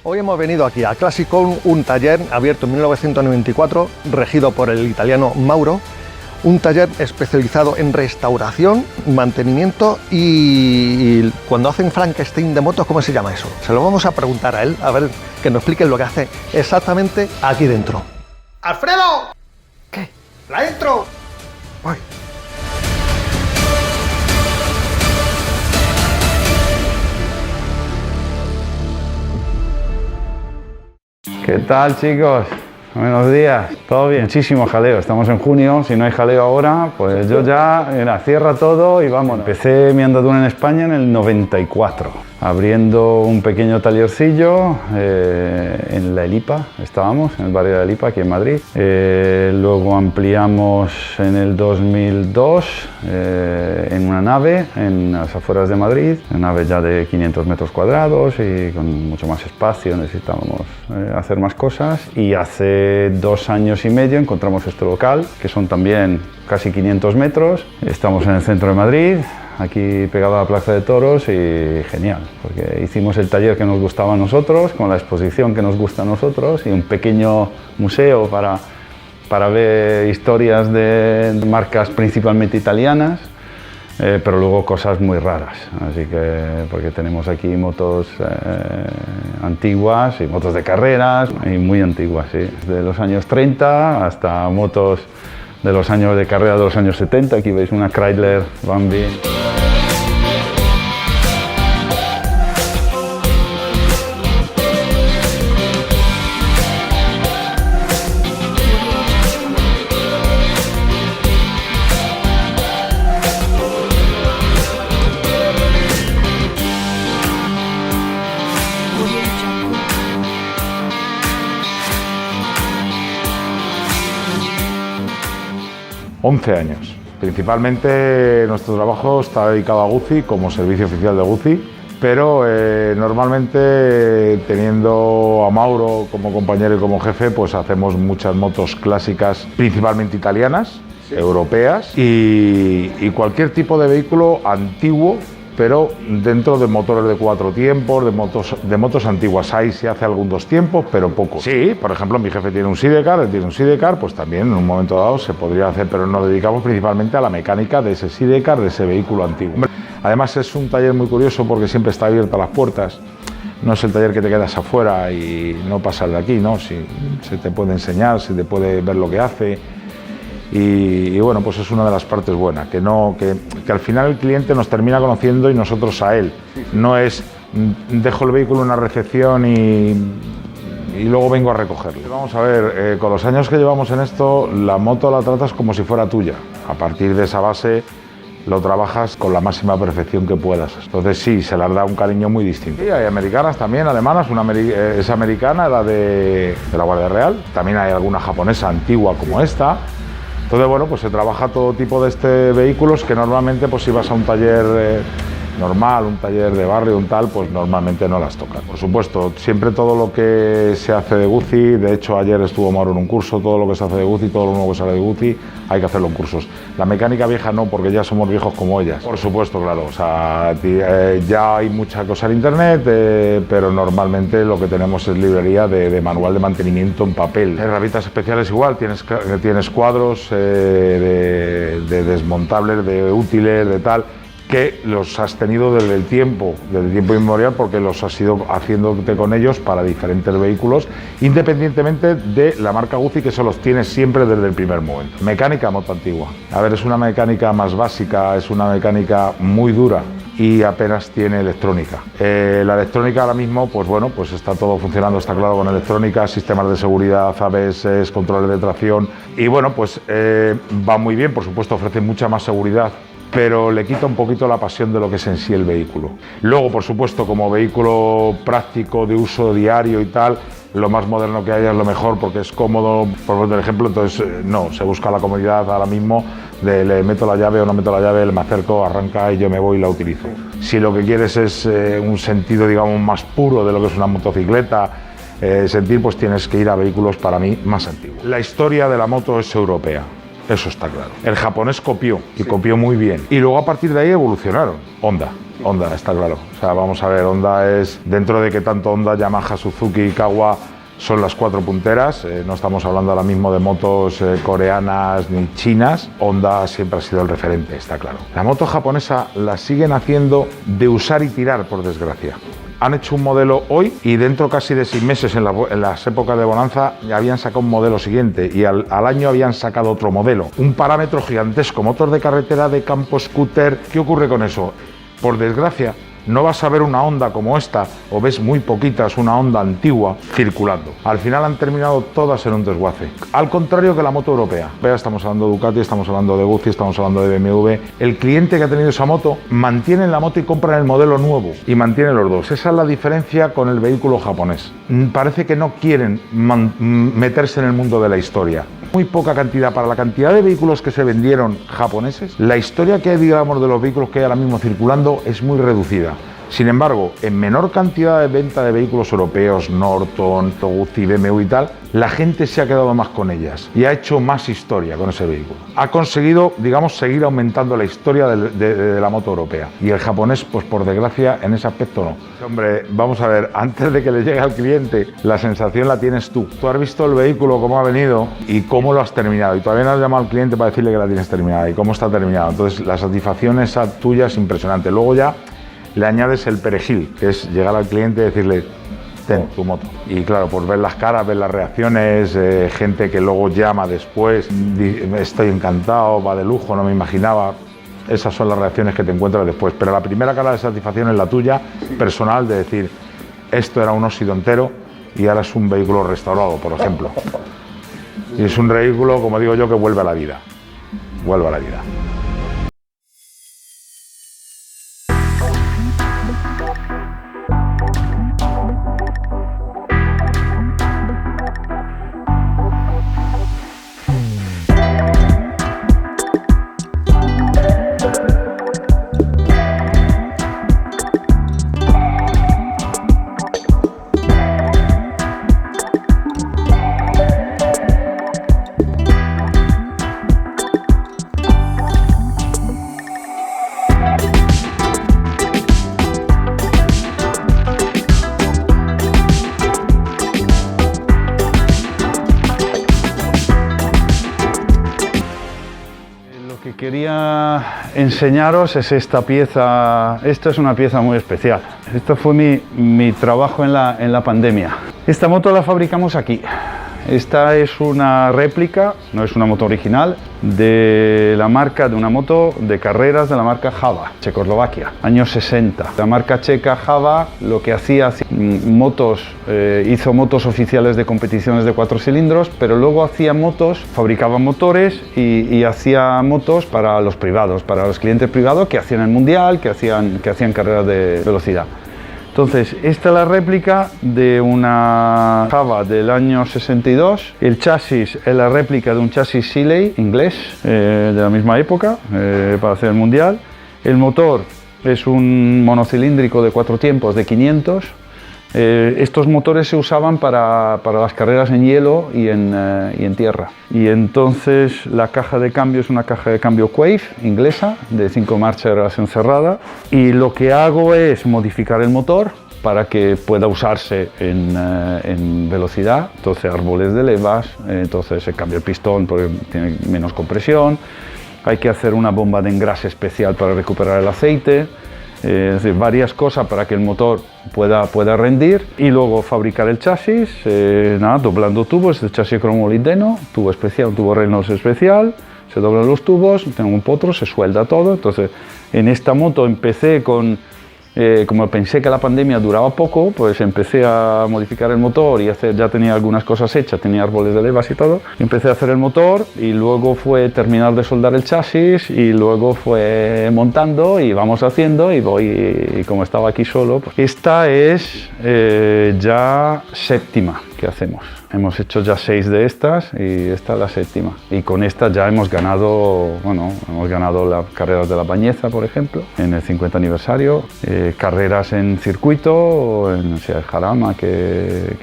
Hoy hemos venido aquí a Classicon, un taller abierto en 1994, regido por el italiano Mauro, un taller especializado en restauración, mantenimiento y cuando hacen Frankenstein de motos, ¿cómo se llama eso? Se lo vamos a preguntar a él, a ver que nos explique lo que hace exactamente aquí dentro. ¡Alfredo! ¿Qué? ¡La intro! ¡Voy! ¿Qué tal, chicos? Buenos días, ¿todo bien? Muchísimo jaleo, estamos en junio, si no hay jaleo ahora, pues yo ya, cierra todo y vamos. Empecé mi andadura en España en el 94, abriendo un pequeño tallercillo en La Elipa, estábamos en el barrio de La Elipa, aquí en Madrid. Luego ampliamos en el 2002 en una nave en las afueras de Madrid, una nave ya de 500 metros cuadrados y con mucho más espacio, necesitábamos hacer más cosas, y hace 2 años y medio encontramos este local, que son también casi 500 metros. Estamos en el centro de Madrid, aquí pegado a la Plaza de Toros, y genial, porque hicimos el taller que nos gustaba a nosotros, con la exposición que nos gusta a nosotros, y un pequeño museo para ver historias de marcas principalmente italianas, pero luego cosas muy raras, así que porque tenemos aquí motos antiguas y motos de carreras y muy antiguas, sí, de los años 30 hasta motos de los años de carrera de los años 70. Aquí veis una Chrysler Bambi. 11 años. Principalmente nuestro trabajo está dedicado a Guzzi como servicio oficial de Guzzi, pero normalmente teniendo a Mauro como compañero y como jefe, pues hacemos muchas motos clásicas, principalmente italianas, europeas y cualquier tipo de vehículo antiguo, pero dentro de motores de 4 tiempos, de motos antiguas. Ahí se hace algún 2 tiempos, pero poco. Sí, por ejemplo, mi jefe tiene un Sidecar, él tiene un Sidecar, pues también en un momento dado se podría hacer, pero nos dedicamos principalmente a la mecánica de ese Sidecar, de ese vehículo antiguo. Además es un taller muy curioso porque siempre está abierta las puertas. No es el taller que te quedas afuera y no pasas de aquí, ¿no? Si se te puede enseñar, se te puede ver lo que hace. Y bueno, pues es una de las partes buenas, que al final el cliente nos termina conociendo y nosotros a él. No es dejo el vehículo en una recepción y luego vengo a recogerlo. Vamos a ver, con los años que llevamos en esto, la moto la tratas como si fuera tuya. A partir de esa base lo trabajas con la máxima perfección que puedas. Entonces sí, se les da un cariño muy distinto. Sí, hay americanas también, alemanas, es americana, la de la Guardia Real. También hay alguna japonesa antigua como esta. Entonces, bueno, pues se trabaja todo tipo de vehículos que normalmente, pues si vas a un taller normal, un taller de barrio, un tal, pues normalmente no las tocan. Por supuesto, siempre todo lo que se hace de Guzzi, de hecho ayer estuvo Mauro en un curso, todo lo que se hace de Guzzi, todo lo nuevo que sale de Guzzi, hay que hacerlo en cursos. La mecánica vieja no, porque ya somos viejos como ellas. Por supuesto, claro, o sea, ya hay mucha cosa en internet, pero normalmente lo que tenemos es librería de manual de mantenimiento en papel. Herramientas especiales igual, tienes cuadros de desmontables, de útiles, de tal, que los has tenido desde el tiempo inmemorial, porque los has ido haciéndote con ellos para diferentes vehículos, independientemente de la marca Guzzi, que eso los tienes siempre desde el primer momento. Mecánica moto antigua. A ver, es una mecánica más básica, es una mecánica muy dura y apenas tiene electrónica. La electrónica ahora mismo, pues bueno, pues está todo funcionando, está claro, con electrónica, sistemas de seguridad, ABS, controles de tracción, y bueno, pues va muy bien, por supuesto ofrece mucha más seguridad, pero le quita un poquito la pasión de lo que es en sí el vehículo. Luego, por supuesto, como vehículo práctico de uso diario y tal, lo más moderno que haya es lo mejor, porque es cómodo, por poner el ejemplo. Entonces no, se busca la comodidad ahora mismo de le meto la llave o no meto la llave, me acerco, arranca y yo me voy y la utilizo. Si lo que quieres es un sentido, digamos, más puro de lo que es una motocicleta, sentir, pues tienes que ir a vehículos, para mí, más antiguos. La historia de la moto es europea. eso está claro. El japonés copió, y copió muy bien. Y luego a partir de ahí evolucionaron. Honda, está claro. O sea, vamos a ver, Honda es, dentro de que tanto Honda, Yamaha, Suzuki y Kawa son las 4 punteras, no estamos hablando ahora mismo de motos coreanas ni chinas, Honda siempre ha sido el referente, está claro. La moto japonesa la siguen haciendo de usar y tirar, por desgracia. Han hecho un modelo hoy y dentro casi de 6 meses en las épocas de bonanza ya habían sacado un modelo siguiente y al año habían sacado otro modelo. Un parámetro gigantesco, motor de carretera, de campo, scooter. ¿Qué ocurre con eso? Por desgracia, no vas a ver una Honda como esta, o ves muy poquitas, una Honda antigua, circulando. Al final han terminado todas en un desguace. Al contrario que la moto europea. Estamos hablando de Ducati, estamos hablando de Guzzi, estamos hablando de BMW. El cliente que ha tenido esa moto mantiene la moto y compra el modelo nuevo. Y mantiene los dos. Esa es la diferencia con el vehículo japonés. Parece que no quieren meterse en el mundo de la historia. Muy poca cantidad, para la cantidad de vehículos que se vendieron japoneses, la historia que hay, digamos, de los vehículos que hay ahora mismo circulando es muy reducida. Sin embargo, en menor cantidad de venta de vehículos europeos, Norton, Guzzi, BMW y tal, la gente se ha quedado más con ellas y ha hecho más historia con ese vehículo. Ha conseguido, digamos, seguir aumentando la historia de la moto europea. Y el japonés, pues por desgracia, en ese aspecto no. Hombre, vamos a ver, antes de que le llegue al cliente, la sensación la tienes tú. Tú has visto el vehículo, cómo ha venido y cómo lo has terminado. Y todavía no has llamado al cliente para decirle que la tienes terminada y cómo está terminada. Entonces, la satisfacción esa tuya es impresionante. Luego ya le añades el perejil, que es llegar al cliente y decirle, ten tu moto. Y claro, por ver las caras, ver las reacciones, gente que luego llama después, estoy encantado, va de lujo, no me imaginaba. Esas son las reacciones que te encuentras después. Pero la primera cara de satisfacción es la tuya, personal, de decir, esto era un óxido entero y ahora es un vehículo restaurado, por ejemplo. Y es un vehículo, como digo yo, que vuelve a la vida. Vuelve a la vida. Quería enseñaros es esta pieza. Esta es una pieza muy especial. Esto fue mi trabajo en la pandemia. Esta moto la fabricamos aquí. Esta es una réplica, no es una moto original, de una moto de carreras de la marca Java, Checoslovaquia, años 60. La marca checa Java lo que hacía hizo motos oficiales de competiciones de 4 cilindros, pero luego hacía fabricaba motores y hacía motos para los privados, para los clientes privados que hacían el mundial, que hacían carreras de velocidad. Entonces, esta es la réplica de una Java del año 62. El chasis es la réplica de un chasis Sealey inglés de la misma época para hacer el mundial. El motor es un monocilíndrico de 4 tiempos de 500. Estos motores se usaban para las carreras en hielo y en tierra. Y entonces la caja de cambio es una caja de cambio Quaife inglesa de 5 marchas de relación cerrada. Y lo que hago es modificar el motor para que pueda usarse en velocidad. Entonces árboles de levas, entonces se cambia el pistón porque tiene menos compresión. Hay que hacer una bomba de engrase especial para recuperar el aceite. Es decir, varias cosas para que el motor pueda rendir y luego fabricar el chasis, doblando tubos, el chasis cromolideno, tubo especial, un tubo Reynolds especial, se doblan los tubos, tengo un potro, se suelda todo. Entonces, en esta moto empecé como pensé que la pandemia duraba poco, pues empecé a modificar el motor y ya tenía algunas cosas hechas, tenía árboles de levas y todo. Empecé a hacer el motor y luego fue terminar de soldar el chasis y luego fue montando y vamos haciendo y como estaba aquí solo. Pues esta es ya séptima. ¿qué hacemos? Hemos hecho ya 6 de estas y esta es la 7ª. Y con esta ya hemos ganado, bueno, hemos ganado las carreras de la Bañeza, por ejemplo, en el 50 aniversario, carreras en circuito, o en el Jarama, que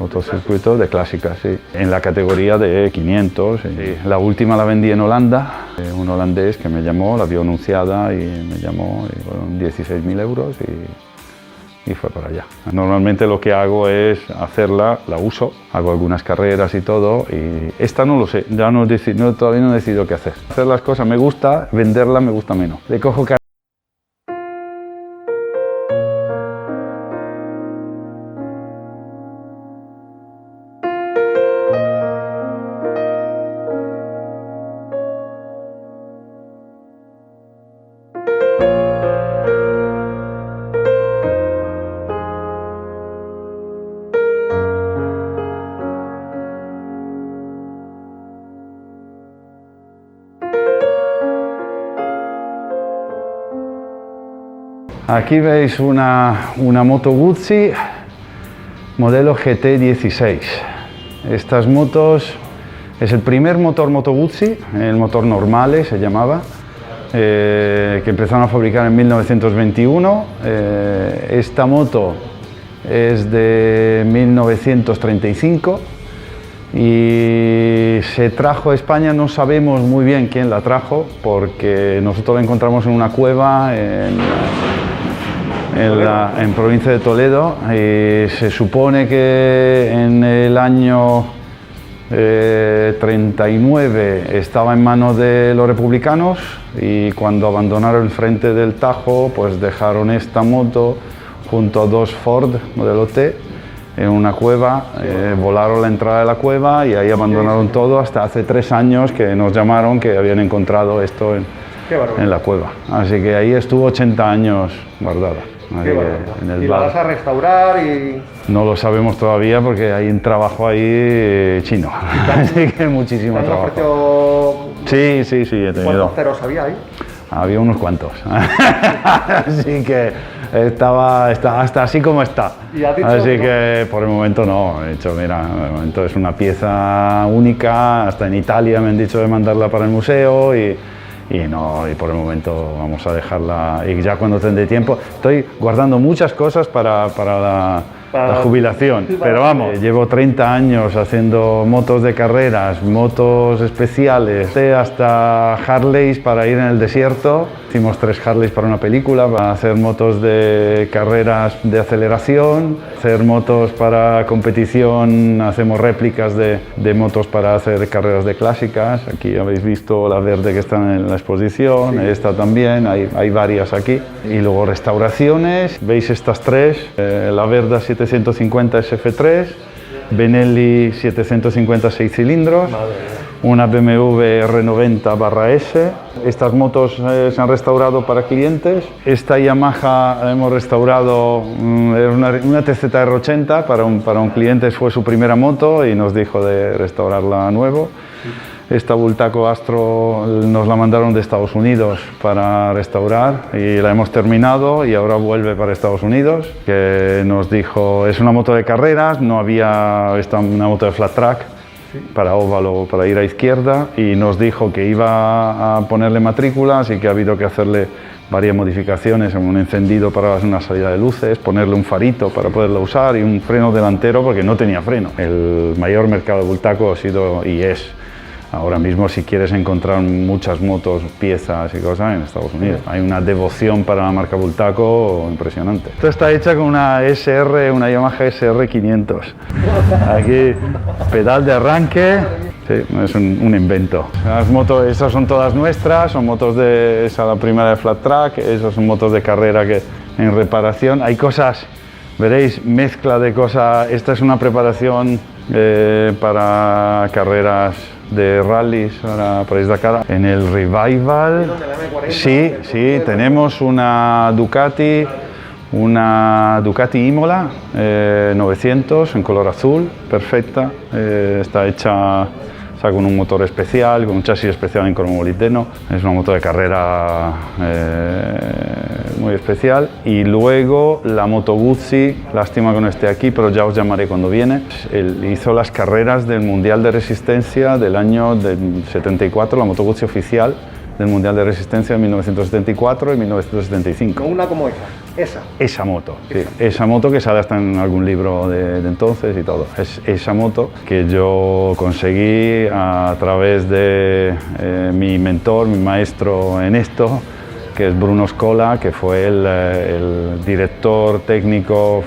otro circuito de clásicas, sí. En la categoría de 500. Sí. La última la vendí en Holanda, un holandés que me llamó, la vio anunciada y me llamó, y fueron 16.000 euros y fue para allá. Normalmente lo que hago es hacerla, la uso, hago algunas carreras y todo, y esta no lo sé, ya todavía no he decidido qué hacer. Hacer las cosas me gusta, venderla me gusta menos. Le cojo Aquí veis una moto Guzzi modelo GT16. Estas motos es el primer motor Moto Guzzi, el motor Normale se llamaba, que empezaron a fabricar en 1921. Esta moto es de 1935 y se trajo a España, no sabemos muy bien quién la trajo, porque nosotros la encontramos en una cueva en provincia de Toledo, y se supone que en el año 39 estaba en manos de los republicanos, y cuando abandonaron el frente del Tajo, pues dejaron esta moto junto a 2 Ford modelo T en una cueva, volaron la entrada de la cueva y ahí abandonaron todo hasta hace 3 años que nos llamaron que habían encontrado esto en la cueva. Así que ahí estuvo 80 años guardada. ¿Y la vas a restaurar? No lo sabemos todavía porque hay un trabajo ahí chino, así que muchísimo trabajo. Sí, he tenido. ¿Cuántos ceros había ahí? Había unos cuantos, así que está hasta así como está. Así que por el momento no, he dicho, mira, de momento es una pieza única, hasta en Italia me han dicho de mandarla para el museo y por el momento vamos a dejarla, y ya cuando tendré tiempo, estoy guardando muchas cosas para la jubilación, pero vamos, llevo 30 años haciendo motos de carreras, motos especiales, hasta Harleys para ir en el desierto. Hicimos 3 Harleys para una película, para hacer motos de carreras de aceleración, hacer motos para competición, hacemos réplicas de motos para hacer carreras de clásicas. Aquí habéis visto la verde que está en la exposición, sí. Esta también, hay varias aquí. Y luego restauraciones, veis estas 3, la Verda 750 SF3, Benelli 750 6 cilindros, una BMW R90/S. Estas motos se han restaurado para clientes. Esta Yamaha hemos restaurado, una TZR80 para un cliente, fue su primera moto y nos dijo de restaurarla a nuevo. Esta Bultaco Astro nos la mandaron de Estados Unidos para restaurar y la hemos terminado y ahora vuelve para Estados Unidos, que nos dijo, es una moto de carreras, no había una moto de flat track para óvalo, para ir a izquierda, y nos dijo que iba a ponerle matrículas y que ha habido que hacerle varias modificaciones, un encendido para una salida de luces, ponerle un farito para poderla usar y un freno delantero porque no tenía freno. El mayor mercado de Bultaco ha sido y es ahora mismo, si quieres encontrar muchas motos, piezas y cosas, en Estados Unidos. Hay una devoción para la marca Bultaco impresionante. Esto está hecha con una una Yamaha SR500. Aquí, pedal de arranque. Sí, es un invento. Las motos, esas son todas nuestras, son motos esa la primera de flat track, esas son motos de carrera que en reparación. Hay cosas, veréis, mezcla de cosas. Esta es una preparación para carreras de rallies para París-Dakar. En el Revival, sí, tenemos una Ducati Imola 900 en color azul, perfecta, está hecha con un motor especial, con un chasis especial en cromo molibdeno. Es una moto de carrera muy especial. Y luego la Moto Guzzi, lástima que no esté aquí, pero ya os llamaré cuando viene. Él hizo las carreras del Mundial de Resistencia del año del 74, la Moto Guzzi oficial del Mundial de Resistencia de 1974 y 1975. No una como esa. Esa moto, sí. Esa moto que sale hasta en algún libro de entonces y todo. Es esa moto que yo conseguí a través de mi mentor, mi maestro en esto, que es Bruno Scola, que fue el director técnico,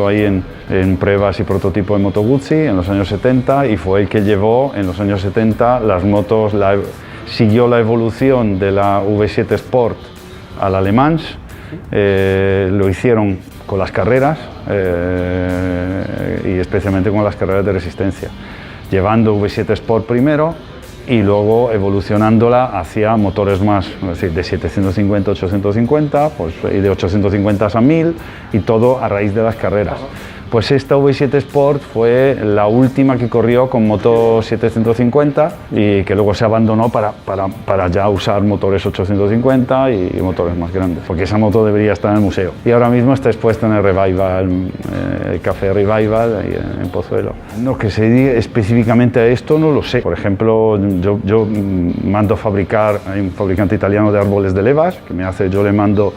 ahí en pruebas y prototipos de Moto Guzzi en los años 70, y fue el que llevó en los años 70 las motos, siguió la evolución de la V7 Sport a la Le Mans. Lo hicieron con las carreras y especialmente con las carreras de resistencia, llevando V7 Sport primero y luego evolucionándola hacia motores más, es decir, de 750 a 850, pues, y de 850 a 1000, y todo a raíz de las carreras. Pues esta V7 Sport fue la última que corrió con motor 750 y que luego se abandonó para ya usar motores 850 y motores más grandes, porque esa moto debería estar en el museo. Y ahora mismo está expuesta en el Revival, el Café Revival en Pozuelo. Lo que se dedica específicamente a esto no lo sé. Por ejemplo, yo mando fabricar, hay un fabricante italiano de árboles de levas que yo le mando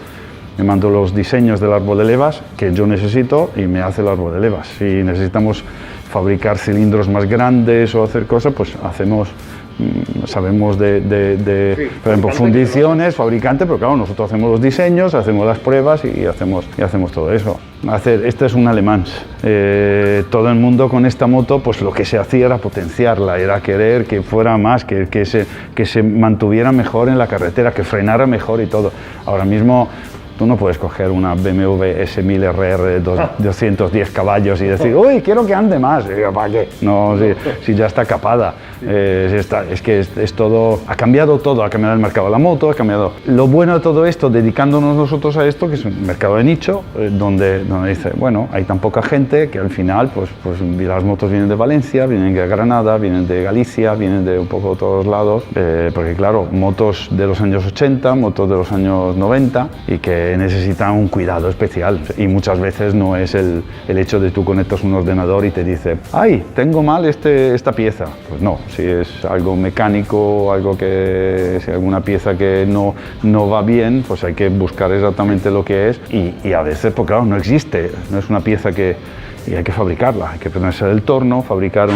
los diseños del árbol de levas que yo necesito y me hace el árbol de levas. Si necesitamos fabricar cilindros más grandes o hacer cosas, pues sabemos por ejemplo, fundiciones, fabricante, pero claro, nosotros hacemos los diseños, hacemos las pruebas y hacemos todo eso. Esta es una Le Mans. Todo el mundo con esta moto, pues lo que se hacía era potenciarla, era querer que fuera más, que se mantuviera mejor en la carretera, que frenara mejor y todo. Ahora mismo tú no puedes coger una BMW S1000 RR de 210 caballos y decir, uy, quiero que ande más. ¿Para qué? No, si ya está capada. Es que es todo, ha cambiado el mercado de la moto, ha cambiado. Lo bueno de todo esto, dedicándonos nosotros a esto, que es un mercado de nicho, donde dice, bueno, hay tan poca gente que al final, pues las motos vienen de Valencia, vienen de Granada, vienen de Galicia, vienen de un poco de todos lados, porque claro, motos de los años 80, motos de los años 90, y que necesitan un cuidado especial, y muchas veces no es el hecho de tú conectas un ordenador y te dice, ay, tengo mal esta pieza. Pues no, si es algo mecánico, si alguna pieza que no va bien, pues hay que buscar exactamente lo que es, y a veces, pues claro, no existe, no es una pieza y hay que fabricarla, hay que ponerse el torno, fabricar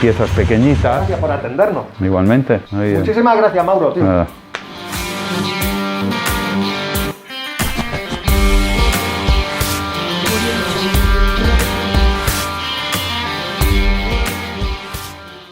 piezas pequeñitas. Gracias por atendernos. Igualmente. Muchísimas gracias, Mauro, tío. Nada.